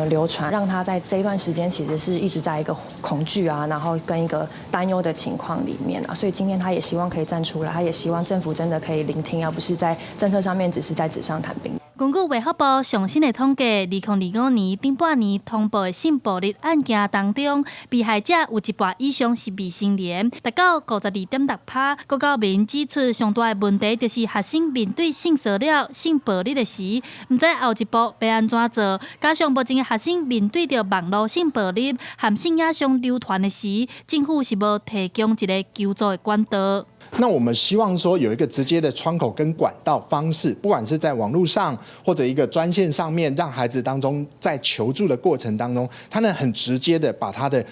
流传，让他在这一段时间其实是一直在一个恐惧啊，然后跟一个担忧的情况里面啊。所以今天他也希望可以站出来，他也希望政府真的可以聆听，而不是在政策上面只是在纸上谈兵。根据卫福部上新的统计，2025年顶半年通报的性暴力案件当中，被害者有一半以上是未成年，达到52.6%。国教民指出，上大的问题就是学生面对性骚扰、性暴力的时，唔知后一步要安怎做。加上目前的学生面对着网络性暴力和性影像流传的时，政府是无提供一个求助的管道。那我们希望说有一个直接的窗口跟管道方式，不管是在网络上或者一个专线上面，让孩子当中在求助的过程当中，他能很直接的把他的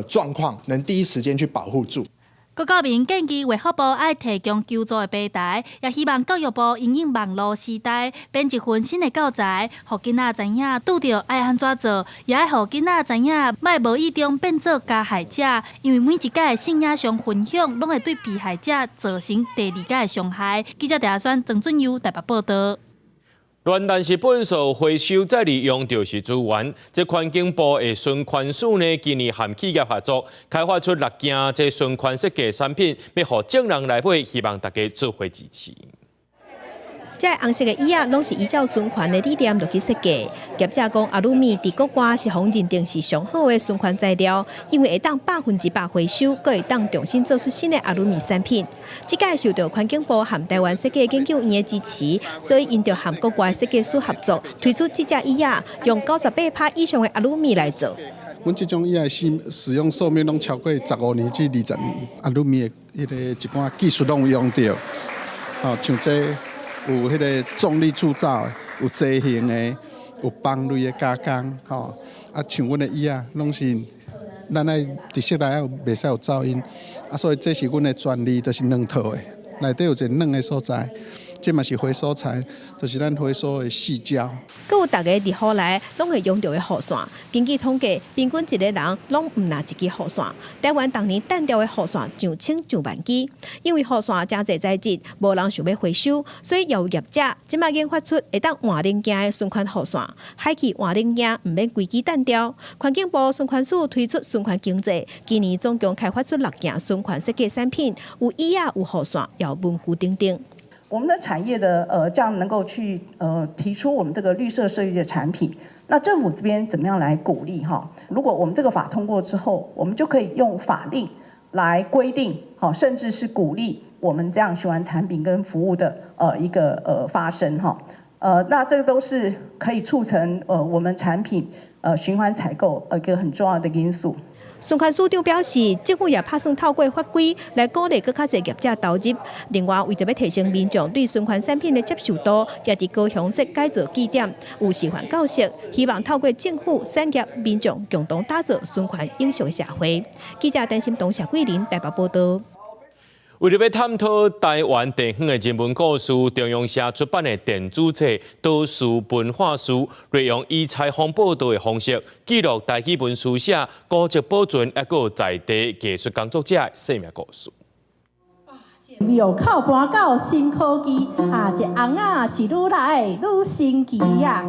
状况能第一时间去保护住。国教民建议卫福部爱提供求助的平台，也希望教育部因应网络时代，编一份新的教材，互囡仔知影拄着爱安怎做，也爱互囡仔知影，莫无意中变做加害者，因为每一届的性影像分享，拢会对被害者造成第二届的伤害。记者陈选曾俊佑台北报道。乱但是本所回收再利用就是资源。这环境部的循环署呢，今年和企业合作，开发出6件这循环设计产品，要互众人来买，希望大家做伙支持。这红色的椅仔拢是依照循环的理念落去设计。业者讲，阿鲁米伫国外是互认定是上好的循环材料，因为会当100%回收，阁会当重新做出新的阿鲁米产品。这届受到环境部和台湾设计研究院的支持，所以因着和国外设计师合作，推出这只椅仔，用98%以上的阿鲁米来做。阮这种椅仔使用寿命拢超过15年至20年，阿鲁米的迄个一寡技术拢有用到，像这。有迄个重力铸造的，有斜形的，有棒类的加工，像阮的椅啊，拢是咱爱伫室内袂使有噪音，所以这是阮的专利，就是软套的，内底有一个软的所在，这嘛是回收材，就是咱回收的细胶。佮有大家伫户内拢会用到的雨伞，根据统计，平均一个人拢唔拿一支雨伞。台湾当年单调的雨伞上千上万支，因为雨伞真侪材质，无人想要回收，所以有业者即马研发出会当换零件的循环雨伞，海去换零件唔免规支单调。环境部循环署推出循环经济，今年总共开发出6件循环设计产品，有椅啊，有雨伞，也有文具等等。我们的产业的这样能够去提出我们这个绿色设计的产品，那政府这边怎么样来鼓励哈？如果我们这个法通过之后，我们就可以用法令来规定，好，甚至是鼓励我们这样循环产品跟服务的一个发生哈。那这个都是可以促成我们产品循环采购一个很重要的因素。循环署长表示，政府也打算透过法规来鼓励更较侪业者投入。另外，为着要提升民众对循环产品的接受度，也伫高雄设改造据点，有循环教室，希望透过政府、产业、民众共同打造循环永续社会。记者陈心东、谢桂林台北报道。为了要探讨台湾地方的人文故事，中央社出版的电子册《都市文化史》，利用以采访报道的方式，记录台语文书写、古迹保存，还有在地艺术工作者的生命故事。庙口搬到新科技，这红啊是愈来愈神奇呀！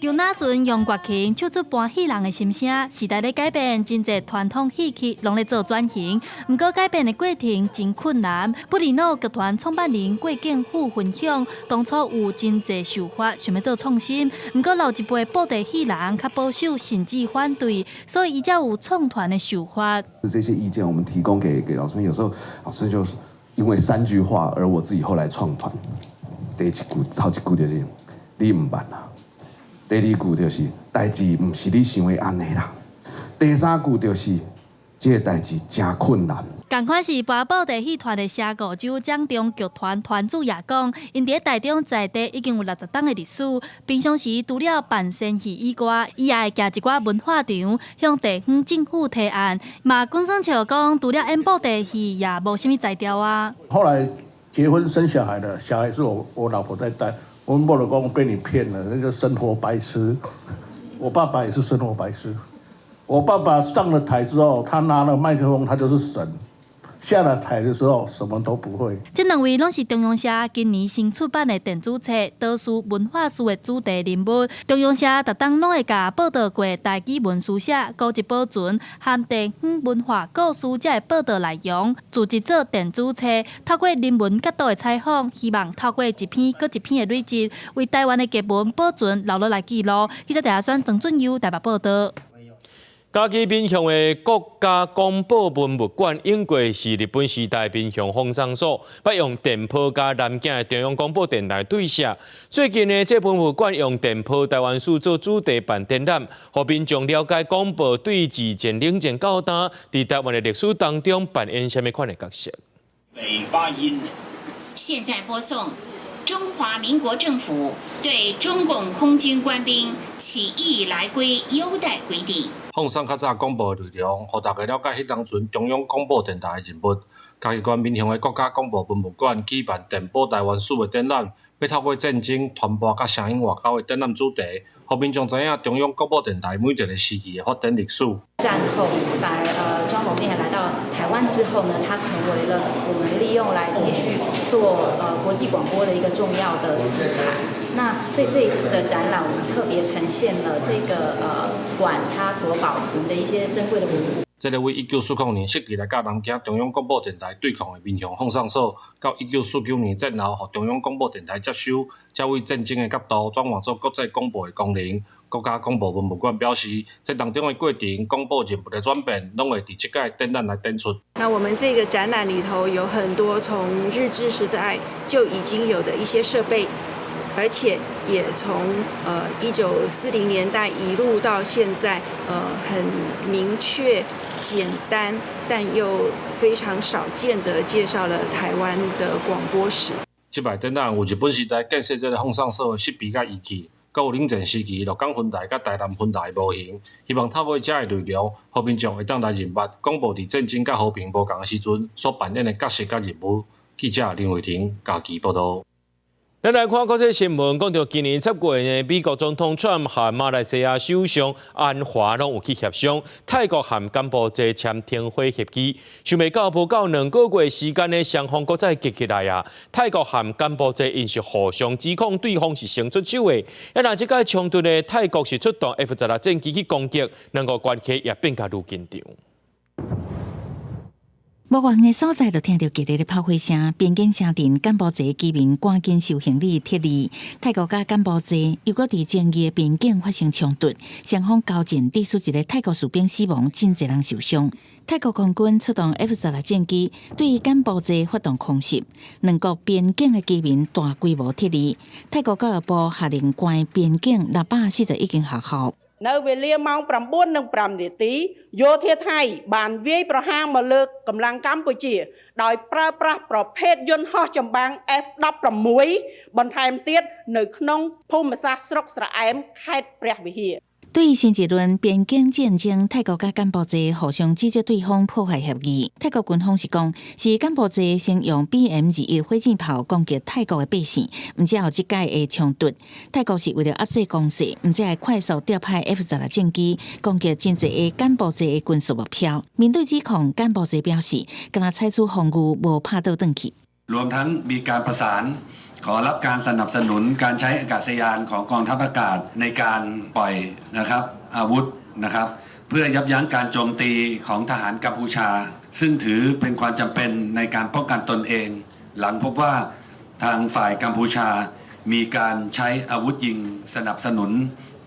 张那顺用乐器唱出欢喜人的心声，时代的改变，真侪传统戏曲拢在做转型。不过改变的过程真困难。不离脑剧团创办人郭敬富分享，当初有真侪想法想要做创新，不过老一辈布袋戏人较保守，甚至反对，所以伊才有创团的想法。这些意见我们提供给老师们，有时候老师就因为3句话，而我自己后来创团。第一句、头一句就是你唔捌啦。第2句就是代志唔是你想的安尼啦，第3句就是这个代志真困难。同款是八宝地戏团的社鼓手蒋中剧团团主也讲，因伫台中在地已经有60档的历史，平常时除了办仙戏以外，伊也会举一寡文化场向地方政府提案。嘛，官生笑讲，除了演布袋戏，也无啥物才调啊。后来结婚生小孩了，小孩是我老婆在带。我们不能讲被你骗了，那个生活白痴。我爸爸也是生活白痴。我爸爸上了台之后，他拿了麦克风，他就是神；下了台的时候，什么都不会。这2位拢是中央社今年新出版的电子册《都市文化史》的主题人物。中央社逐档拢会甲报道过台语文书写、古迹保存和地方文化故事这报道内容，自制做电子册，透过人文角度的采访，希望透过一篇搁一篇的累积，为台湾的艺文保存留落来记录。记者台下选曾俊佑台北报道。嘉义滨乡的国家广播文物馆，英国是日本时代滨乡放送所，捌用电波加蓝镜的中央广播电台对写。最近呢，这文物馆用电波台湾史做主题办展览，让民众了解广播对自前冷战到今，在台湾的历史当中扮演什么款的角色。发音。现在播送中华民国政府对中共空军官兵起义来归优待规定。放送较早广播的内容，让大家了解迄当阵中央广播电台的人物。嘉义县民乡的国家广播文物馆举办电波台湾史的展览，要透过战争、传播甲声音外交的展览主题，让民众知影中央广播电台每一个时期的发展历史。战后，反而中央广播电台来到台湾之后呢，它成为了我们利用来继续做国际广播的一个重要的资产。那所以这一次的展览，我们特别呈现了这个馆它所保存的一些珍贵的文物。这个为1949年设计来甲南京中央广播电台对抗的民乡放送所，到1949年战后，互中央广播电台接收，才为战争的角度转换做国际广播的功能。国家广播文物馆表示，这当中的过程、广播人物的转变，拢会伫这届展览来展出。那我们这个展览里头有很多从日治时代就已经有的一些设备。而且也从1940年代一路到现在，很明确、简单，但又非常少见的介绍了台湾的广播史。这摆展览有日本时代建设这个放送所的设备甲仪器，还有冷战时期鹿港分台甲台南分台的模型，希望透过这个内容，让民众会当来认捌广播伫战争甲和平无共的时阵所扮演的角色甲任务。记者林伟霆，嘉义报道。咱来看国际新闻，讲到今年10月呢，美国总统川普和马来西亚首相安华拢有去协商，泰国和柬埔寨签停火协议。想未到不到2个月时间呢，双方搁再激起来啊！泰国和柬埔寨因是互相指控对方是伸出手的，若即个冲突呢，泰国是出动 F-16战机去攻击，两个关系也变甲愈紧张。无远的所在，就听到激烈的炮火声，边境城镇柬埔寨居民赶紧受行李撤离。泰国甲柬埔寨又搁伫前日的边境发生冲突，双方交战致使一个泰国士兵死亡，真侪人受伤。泰国空军出动 F-16战机对柬埔寨发动空袭，两国边境的居民大规模撤离。泰國教育部下令關邊境641間學校。នៅវេលាម៉ោង 9:05 នាទីយោធាថៃបានវាយប្រហារមកលើកម្លាំងកម្ពុជាដោយប្រើប្រាស់ប្រភេទយន្តហោះចម្បាំង F-16 បន្ថែមទៀតនៅក្នុងភូមិសាស្ត្រស្រុកស្រអែមខេត្តព្រះវិហារ 对于新一轮边境战争，泰国甲柬埔寨互相指责对方破坏协议。泰国军方是讲，是柬埔寨先用 BM-21火箭炮攻击泰国的百姓，唔只有即届的冲突。泰国是为了压制攻势，唔只系快速调派 F-16战机攻击真侪的柬埔寨的军事目标。面对指控，柬埔寨表示，敢若采取防御无拍倒转去。รวมทั้งมีการประสานขอรับการสนับสนุนการใช้อากาศยานของกองทัพอากาศในการปล่อยนะครับอาวุธนะครับเพื่อยับยั้งการโจมตีของทหารกัมพูชาซึ่งถือเป็นความจำเป็นในการป้องกันตนเองหลังพบว่าทางฝ่ายกัมพูชามีการใช้อาวุธยิงสนับสนุน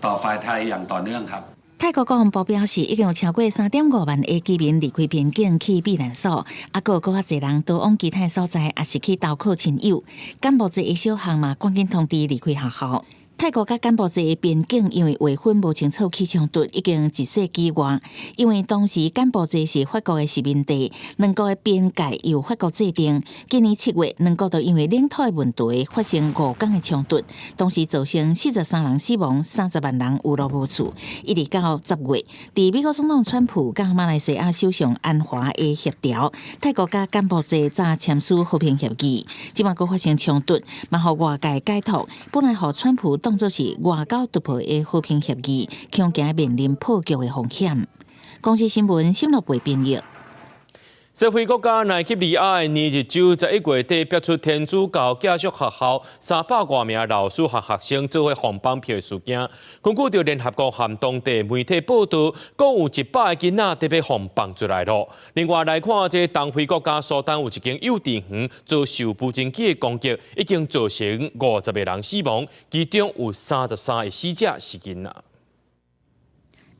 ต่อฝ่ายไทยอย่างต่อเนื่องครับ泰国国防部表示，已经有超过3.5万的居民离开边境去避难所，还有更侪人逃往其他所在，也是去投靠亲友。柬埔寨的小学嘛，赶紧通知离开学校。泰国甲柬埔寨的边境因为划分无清楚起冲突，已经一世纪外。因为当时柬埔寨是法国的殖民地，两国的边界由法国制定。今年7月，两国就因为领土的问题发生5天的冲突，当时造成43人死亡，30万人有落无厝。一直到10月，伫美国总统川普甲马来西亚首相安华的协调，泰国甲柬埔寨才签署和平协议。即马佫发生冲突，嘛互外界解读，本来互川普当作是外交突破的和平协议，恐惊面临破局的风险。公司新闻新乐培编译。社会国家奈及利亚的尼日州11月底逼出天主教寄宿学校300多名老师和学生做伙放绑票的事件。根据着联合国和当地媒体报道，共有100个囡仔得被放绑出来了。另外来看，这东非国家苏丹有一间幼稚园遭受无人机的攻击，已经造成50个人死亡，其中有33个死者是囡仔。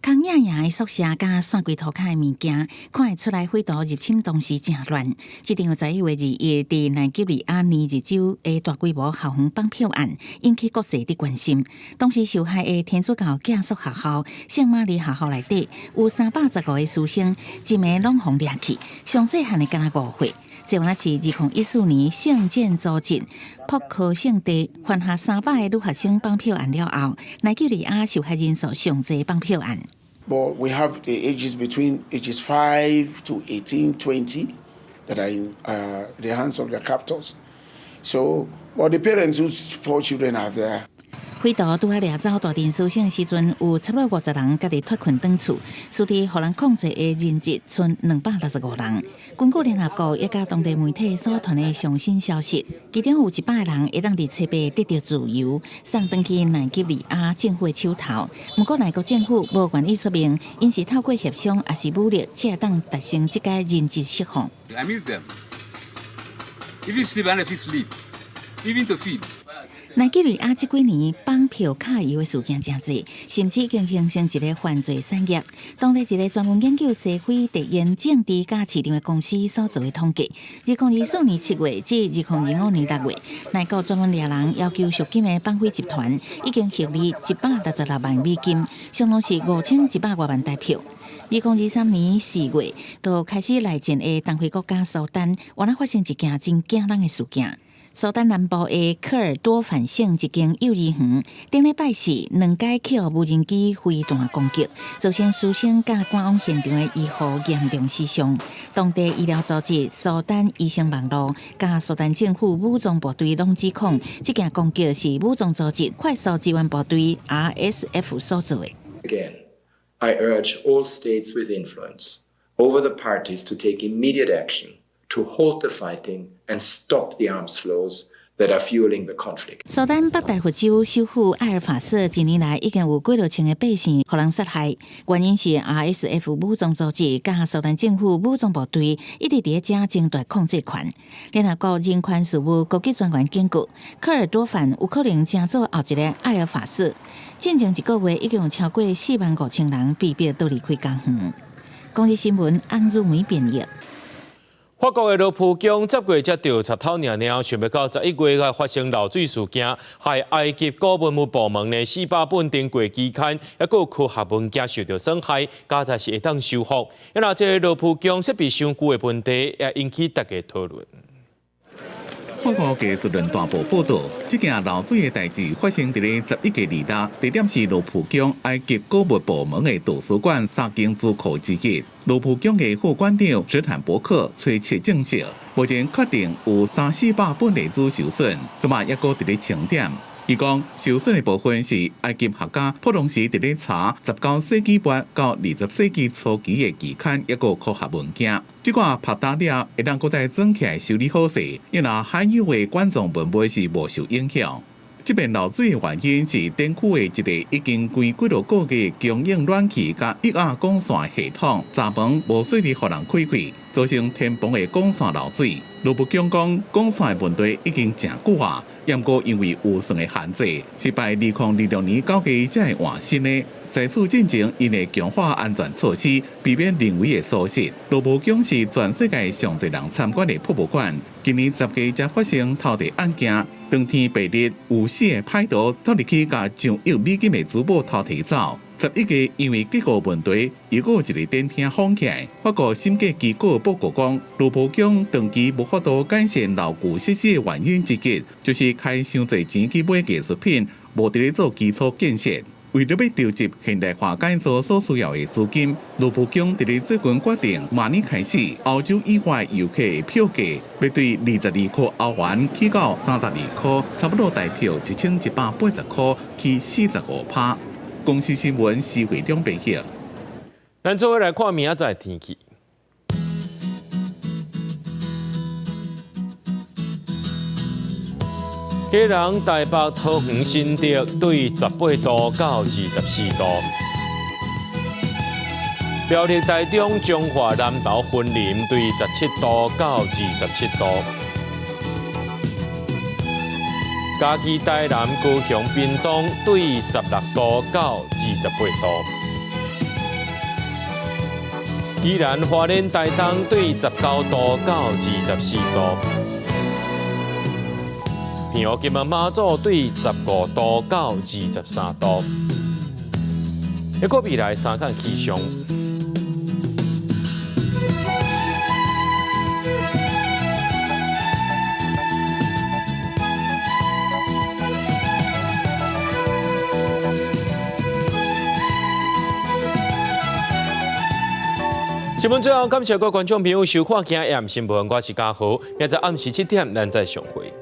空影影的宿舍甲散规涂骹的物件，看会出来匪徒入侵当时正乱。这场11月2日伫奈及利亚尼日州的大规模校园绑票案，引起国际的关心。当时受害的天主教寄宿学校圣玛丽学校内底有315个师生，一暝拢互掠去，上细汉的敢若5岁。这原来是2014年圣剑组织扑克圣地犯下300个女学生绑票案了后，奈及利亚受害人数上侪绑票案。But we have the ages between ages 5 to 18, 20 that are in the hands of their captors. So, well, the parents whose 4 children are there. 匪徒拄啊掠走大电书生的时阵，有差不多50人家己脱困转厝，尸体互人控制的人质剩265人。根据联合国也甲当地媒体所传的上新消息，其中有100个人会当伫七八得到自由，送转去奈及利亚政府的手头。不过，内国政府无愿意说明，因是透过协商还是武力，才会当达成这个人质释放。I miss them. If you sleep, and if you sleep, even to feed. 奈及利亚这几年绑票卡油的事件真多，甚至已经形成一个犯罪产业。当地一个专门研究社会地缘政治甲市场的公司所做的统计，2024年7月至2025年6月，内国专门掠人要求赎金的绑匪集团已经获利166万美金，相当是5100多万台票。2023年4月，就开始内战的东非国家苏丹，原来发生一件真惊人的事件。苏丹南部的科尔多反省一间幼儿园，顶礼拜四2架气无人机飞弹攻击，造成师生甲赶往现场的医护严重死伤。当地医疗组织苏丹医生网络甲苏丹政府武装部队拢指控，这件攻击是武装组织快速支援部队 RSF 所做的。Again, I urge all states with influence over the parties to take immediate action to halt the fighting and stop the arms flows that are fueling the conflict. 苏丹北大湖州首府埃尔法瑟一年来已经有几千个百姓互人杀害，原因是 RSF 武装组织甲苏丹政府武装部队一直伫遮争夺控制权。联合国人权事务高级专员警告，科尔多反有可能成做后一个埃尔法瑟。进前一个月已经有超过45000人被迫倒离开家园。公益新闻安如梅编译。法国的罗浮宫10月才调查透了，想要到11月才发生漏水事件，害埃及古文物部门的400本珍贵期刊，还有科学文件受到损害，加在是会当修复。因为这个罗浮宫设备上旧的问题，也引起大家讨论。法国技术论大报报道，这件漏水的代志发生在11月26日，地点是罗浮宫埃及古物部门的图书馆3间资库之一。罗浮宫的副馆长史坦伯克推测证实，目前确定有300-400本历史受损，即嘛抑搁伫咧清点。伊讲，受损的部分是埃及学家普通时伫咧查19世纪末到20世纪初期的期刊，抑个科学文件。这个拍打了会当搁再整起来修理好势，因为还有的管状文物是无受影响。这边漏水的原因是电区的一个已经关几落个月供应暖气甲液压管线系统闸门无顺利互人开开，造成天棚的管线漏水。罗布强讲，管线的问题已经真久啊，不过因为预算的限制，是在2026年9月才会换新的。在此进前，因会强化安全措施，避免人为的疏失。罗浮宫是全世界上侪人参观的博物馆，今年10月才发生偷地案件。当天白日，有4个歹徒偷入去，甲上亿美金的珠宝偷提走。11月因为结构问题，又有一个电梯封起来。法国审计机构报告讲，罗浮宫长期无法度改善老旧设施的原因之一，就是开伤侪钱去买艺术品，无伫咧做基础建设。为了要调集现代化改造所需要的资金，罗浮宫伫咧最近决定，明年开始，欧洲以外游客的票价要对22块欧元起到32块，差不多大票1180块起45%。公司新闻是会中编辑。咱做伙来看明仔载天气。基隆、台北、桃园、新竹对18度到24度；苗栗、台中、彰化、南投、云林对17度到27度；嘉义、台南、高雄、屏东对16度到28度；宜兰、花莲、台东对19度到24度。平湖、金门、马祖对15度到23度。一个未来3天气象。新闻最后，感谢各位观众朋友收看今日AM新闻，我是嘉豪。明仔暗时7点，咱再相会。